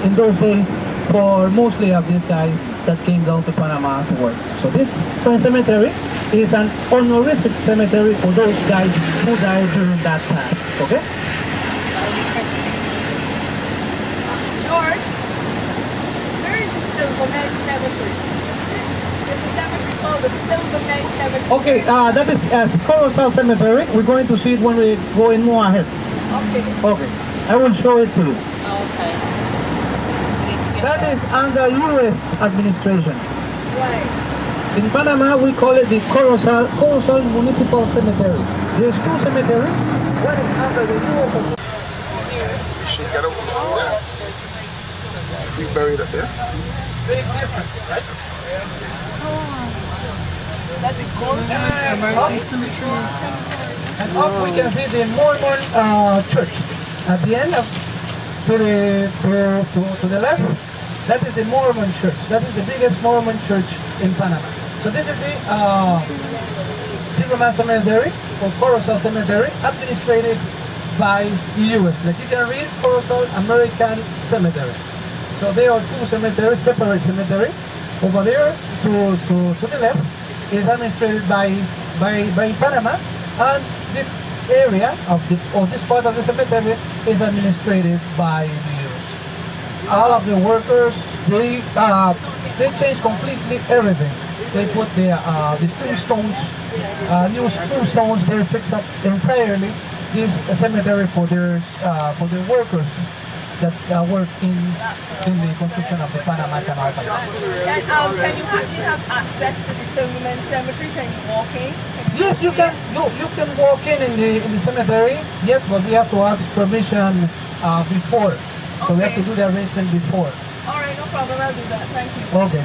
in those days for mostly of these guys that came down to Panama to work. So this cemetery is an honorific cemetery for those guys who died during that time. Okay? George, where is the Silverman Cemetery? There's a cemetery called the Silverman Cemetery. Okay, that is Coruscant Cemetery. We're going to see it when we go in more ahead. Okay. Okay, I will show it to you. Okay. That is under U.S. administration. Right. In Panama, we call it the Coruscant Municipal Cemetery. There's two cemeteries. One is under the U.S. You should get over to see that. We buried up there. Big difference, right? That's a gold cemetery. And up we can see the Mormon church. At the end of to the left, that is the Mormon church. That is the biggest Mormon church in Panama. So this is the Silverman Cemetery or Coruscant Cemetery, administrated by the U.S. Like you can read Coruscant American Cemetery. So there are two cemeteries, separate cemetery. Over there to the left is administrated by Panama, and this area of this part of the cemetery is administrated by the U.S. All of the workers, they change completely everything. They put the tombstones, new tombstones. They fix up entirely this cemetery for their workers that work in the construction of the Panama Canal. Can you actually have access to the Silverman Cemetery? Can you walk in? Yes, you can. You can walk in the cemetery. Yes, but we have to ask permission before. So we have to do the arrangement before. All right, no problem. I'll do that. Thank you. Okay.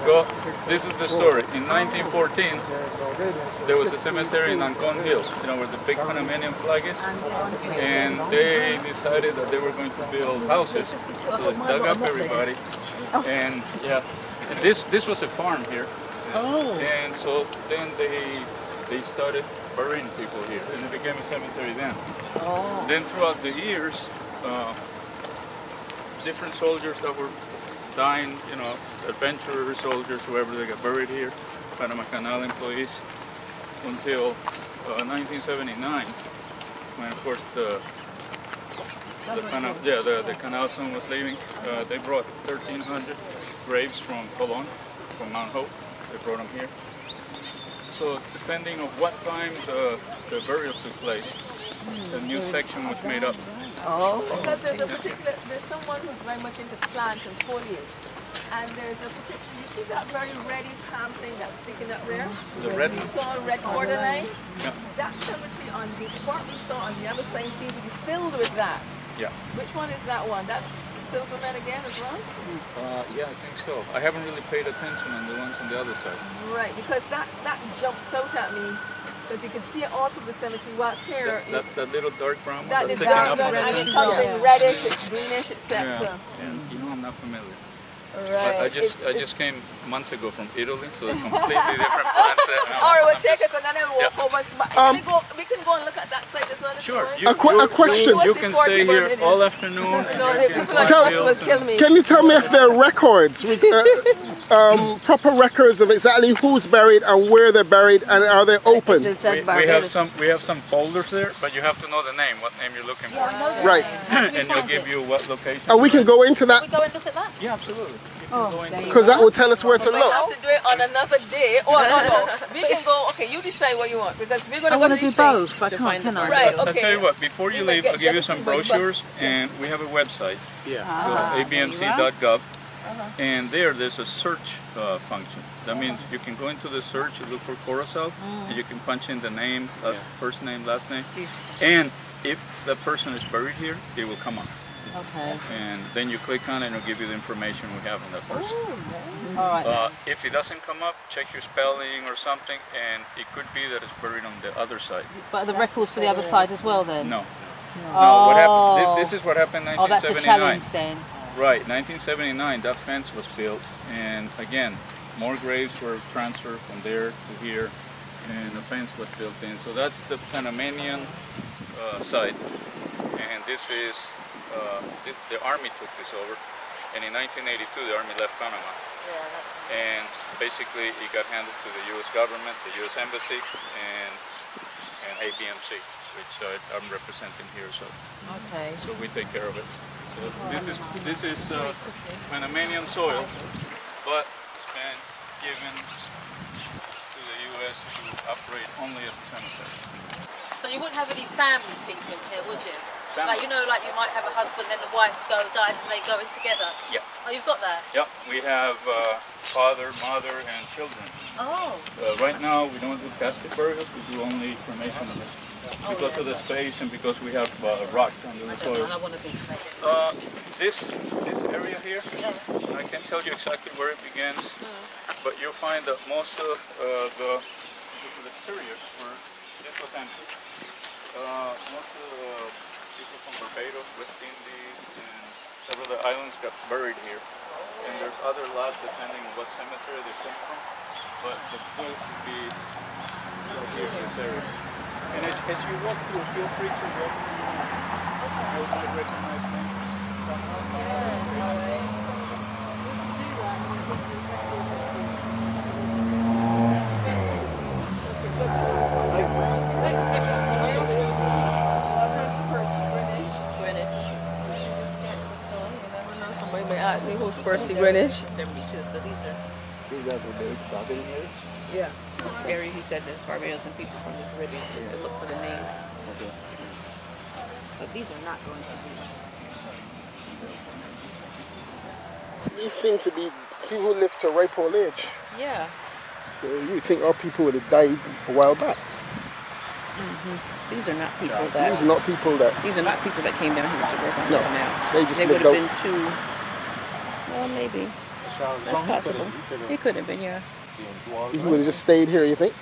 Well, this is the story. In 1914, there was a cemetery in Ancon Hill, you know, where the big Panamanian flag is, and they decided that they were going to build houses, so they dug up everybody, and yeah, this was a farm here, and so then they started burying people here, and it became a cemetery then. Then throughout the years, different soldiers that were dying, you know, adventurer soldiers, whoever, they got buried here, Panama Canal employees, until 1979, when of course the canal zone was leaving. They brought 1,300 graves from Colon, from Mount Hope. They brought them here. So depending on what time the burials took place, the new section was made up. Because there's someone who's very much into plants and foliage. And there's a particular, you see that very reddy palm thing that's sticking up there? The red? It's called red borderline. Yeah. That cemetery on the part we saw on the other side seems to be filled with that. Yeah. Which one is that one? That's Silverman again as well? Yeah, I think so. I haven't really paid attention on the ones on the other side. Right, because that jumps out at me. Because you can see it all through the cemetery. What's here? That little dark brown one That's sticking dark up. brown, and it comes in reddish, it's greenish, etc. Yeah. And you know, I'm not familiar. Right. I just came months ago from Italy, so it's completely different plants. Alright, we'll take us and then we'll walk over. But we can go and look at that site as well. Sure. A question. You can stay here all afternoon. No, the people like us will kill me. Can you tell me if there are records proper records of exactly who's buried and where they're buried, and are they open? We have some folders there, but you have to know the name, what name you're looking for. Right. And you'll give you what location. And we can go into that? Can we go and look at that? Yeah, absolutely. Because that will tell us where to We look. have to do it on another day. Oh, no. We can go, okay, you decide what you want, because we're going to go to do both. I can't, can I? Right, I'll okay. tell you what, before you leave, I'll give you some brochures, and we have a website, abmc.gov, and there's a search function. That means you can go into the search, you look for Corozal, and you can punch in the name, first name, last name, and if the person is buried here, it will come up. Okay. And then you click on it and it'll give you the information we have on that person. All right. If it doesn't come up, check your spelling or something, and it could be that it's buried on the other side. But the records for the other side as well then? No. No, what happened? This is what happened in Oh, that's the 1979. challenge then. Right, 1979, that fence was built, and again, more graves were transferred from there to here, and the fence was built in. So that's the Panamanian side, and this is, the Army took this over, and in 1982 the Army left Panama. And basically it got handed to the U.S. government, the U.S. Embassy, and ABMC, which I'm representing here. So, so we take care of it. So this is Panamanian soil, but it's been given to the U.S. to operate only as a cemetery. So you wouldn't have any family people here, would you? Family. Like, you know, like you might have a husband, then the wife dies and they go in together? Yeah. Oh, you've got that? Yeah, we have father, mother, and children. Oh. Right now we don't do casket burials, we do only cremation because of the space and because we have rock under the soil. I want to be This area here, I can't tell you exactly where it begins, but you'll find that most of the exteriors were, this was empty. Most of the people from Barbados, West Indies, and several of the islands got buried here. And there's other lots depending on what cemetery they came from, but the full would be here in this area. And as you walk through, feel free to walk through. You might recognize things. Somebody may ask me who's Percy Greenwich. 72, so these are the Barbadian area? Yeah. this area. He said there's Barbados and people from the Caribbean. So look for the names. Okay. But these are not going to be. These seem to be people who live to a ripe old age. Yeah. So you think our people would have died a while back? These are not people that. These are not people that. These are not people that came down here to work on No, the canal. they just They would lived have out. been too. Well, maybe. That's possible. He could have been, yeah. So he would have just stayed here, you think?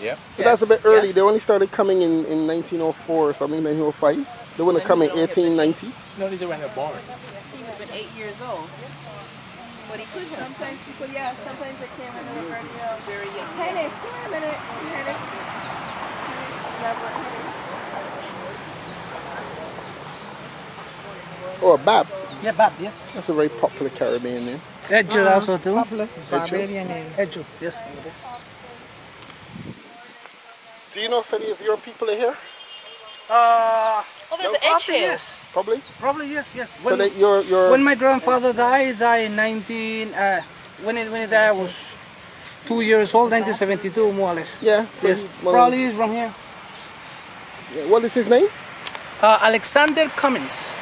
Yeah. But that's a bit early. They only started coming in 1904 or something, 1905. They wouldn't have come in 1890. No, these are when they're born. He would have been 8 years old. But he could have. Sometimes people, sometimes they came when they were very young. Very young. Hey, wait a minute. Here it is. Oh, a Bab. Yeah, Bab, yes. That's a very popular Caribbean name. Edjo also too. Edjo. Barbadian name. Edjo, yes. Do you know if any of your people are here? Oh, there's an edge Probably here. yes. Probably. Probably yes, yes. So When, that your when my grandfather died in 19... when he died, I was 2 years old, 1972 more or less. yeah. So Yes, well, probably is from here. yeah, what is his name? Alexander Cummins.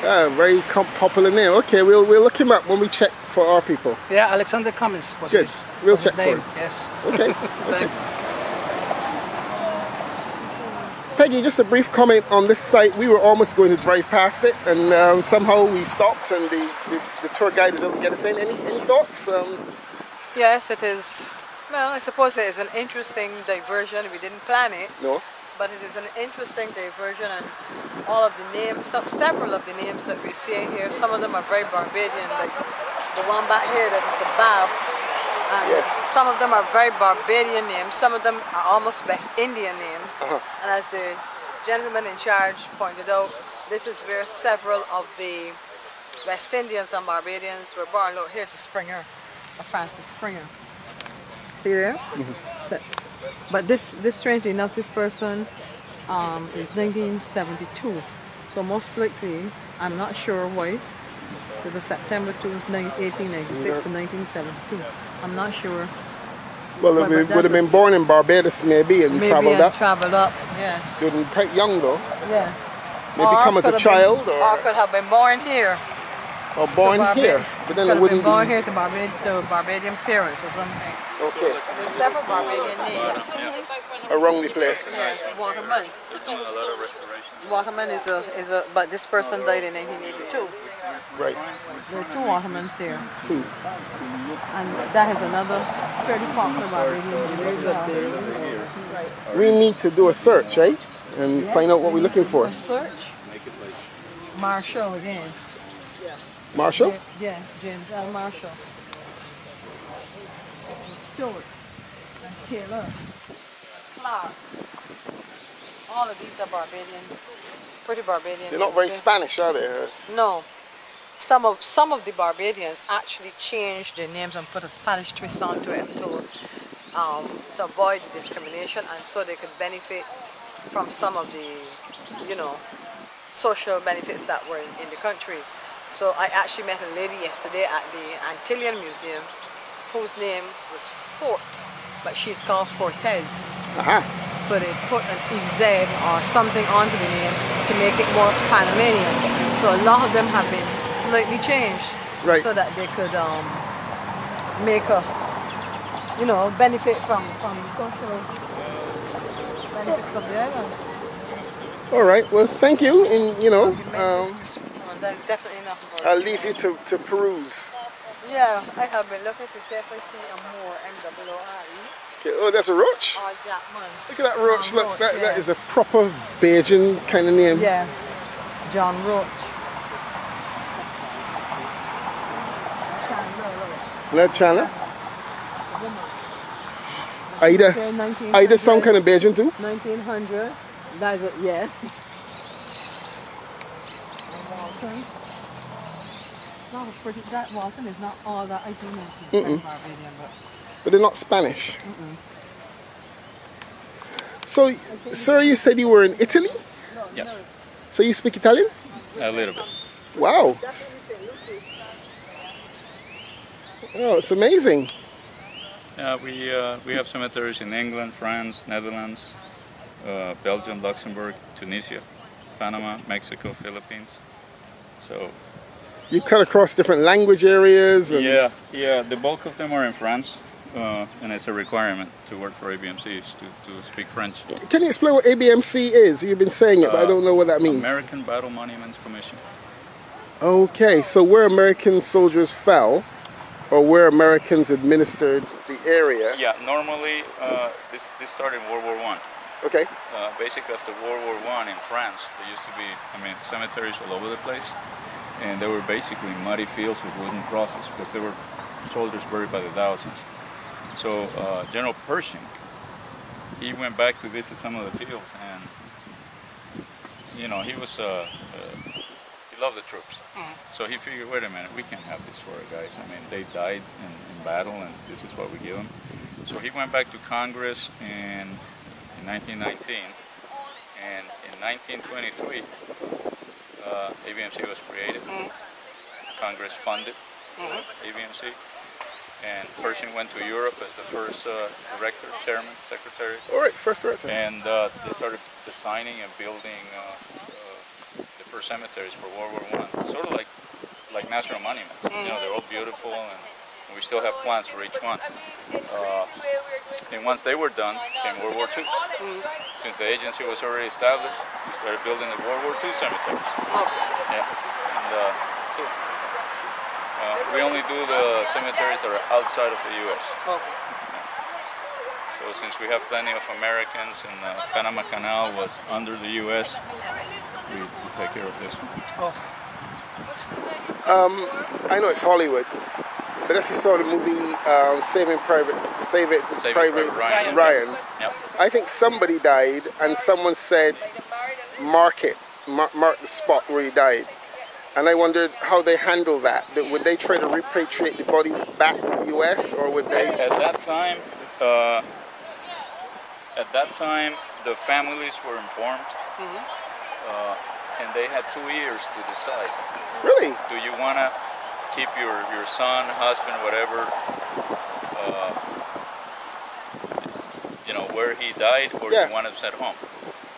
Very popular name. Okay, we'll look him up when we check for our people. Yeah, Alexander Cummins was Good. his, We'll was his check for name. him. Yes. Okay. Thanks. Peggy, just a brief comment on this site. We were almost going to drive past it, and somehow we stopped, and the tour guide was able to get us in. Any thoughts? Yes, it is. Well, I suppose it is an interesting diversion. We didn't plan it, No. but it is an interesting diversion, and all of the names, several of the names that we see here, some of them are very Barbadian, like the one back here that is a Bab. And Yes. some of them are very Barbadian names, some of them are almost West Indian names. And as the gentleman in charge pointed out, this is where several of the West Indians and Barbadians were born. Look, here's a Springer. Francis Springer. See there? So, but this strangely enough, this person is 1972. So most likely, I'm not sure why. It was September 2, 1896 to 1972. I'm not sure. Well, it would have been born in Barbados maybe and traveled up. Traveled up, yeah. You're quite young though. Yeah. Maybe come as a child or could have been born here. Or born here. But then it wouldn't be born here to Barbadian parents or something. Okay. There's several Barbadian names around the place. Yes, Waterman. Waterman is a but this person died in 1982. Right. There are two Watermans here. Two. And that is another fairly popular Barbadian. We need to do a search, eh? And find out what we're looking for. Search. Marshall again. Marshall? Yeah, James L. Marshall. Stewart. Taylor. Clark. All of these are Barbadian. Pretty Barbadian. They're not very Spanish, are they? No. Some of the Barbadians actually changed their names and put a Spanish twist onto it to avoid the discrimination, and so they could benefit from some of the, social benefits that were in the country. So I actually met a lady yesterday at the Antillean Museum whose name was Fort, but she's called Fortes. So they put an EZ or something onto the name to make it more Panamanian. So a lot of them have been slightly changed, right, so that they could make a, benefit from the social benefits of the island. All right. Well, thank you. And that's definitely enough. I'll leave you to peruse. Yeah, I have been looking to see if I see a more MWRE. Okay. Oh, that's a roach? Oh, Jackman. Look at that roach. Look, that is a proper Bajan kind of name. Yeah, John Roach. Blood Chandler? Aida sound kind of Bajan too? 1900. That's a, yes. Walton. That Walton is not all that I do know. Barbadian, but they're not Spanish. So, sir, you said you were in Italy? Yes. So you speak Italian? A little bit. Wow. Oh, it's amazing. We have cemeteries in England, France, Netherlands, Belgium, Luxembourg, Tunisia, Panama, Mexico, Philippines. So you cut across different language areas. And yeah. The bulk of them are in France, and it's a requirement to work for ABMC is to speak French. Can you explain what ABMC is? You've been saying it, but I don't know what that means. American Battle Monuments Commission. Okay, so where American soldiers fell, or where Americans administered the area? Yeah, normally this started in World War I. Okay. Basically after World War I in France, there used to be, cemeteries all over the place. And they were basically muddy fields with wooden crosses because there were soldiers buried by the thousands. So General Pershing, he went back to visit some of the fields, and he was he loved the troops. So he figured, wait a minute, we can't have this for our guys. They died in battle, and this is what we give them. So he went back to Congress in 1919, and in 1923, ABMC was created. Congress funded ABMC, and Pershing went to Europe as the first director, chairman, secretary. All right, first director. And they started designing and building the first cemeteries for World War I, sort of like national monuments. They're all beautiful, and we still have plans for each one. And once they were done, came World War II. Since the agency was already established, we started building the World War II cemeteries. Yeah. And so we only do the cemeteries that are outside of the U.S. So since we have plenty of Americans and the Panama Canal was under the U.S., we take care of this one. I know it's Hollywood, but if you saw the movie Saving Private Ryan, yep. I think somebody died and someone said mark the spot where he died. And I wondered how they handle that. Would they try to repatriate the bodies back to the U.S. or would they? At that time, the families were informed, and they had 2 years to decide. Really? Do you want to keep your son, husband, whatever, you know, where he died, or do you want him sent home?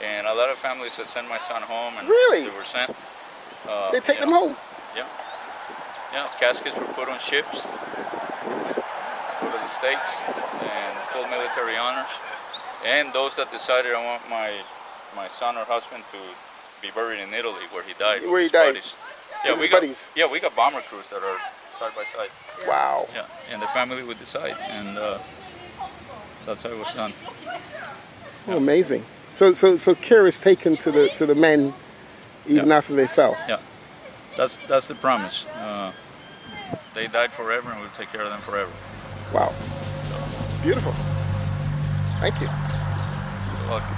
And a lot of families had sent my son home, and really? they were sent. They take them home? Yeah. Yeah, caskets were put on ships, go to the States, and full military honors. And those that decided I want my son or husband to be buried in Italy, where he died. Where he died? Buddies. Yeah, we got bomber crews that are side by side. Wow. Yeah, and the family would decide, and that's how it was done. Oh, amazing. So care is taken to the men even after they fell. Yeah, that's the promise. They died forever, and we'll take care of them forever. Wow. Beautiful. Thank you. You're welcome.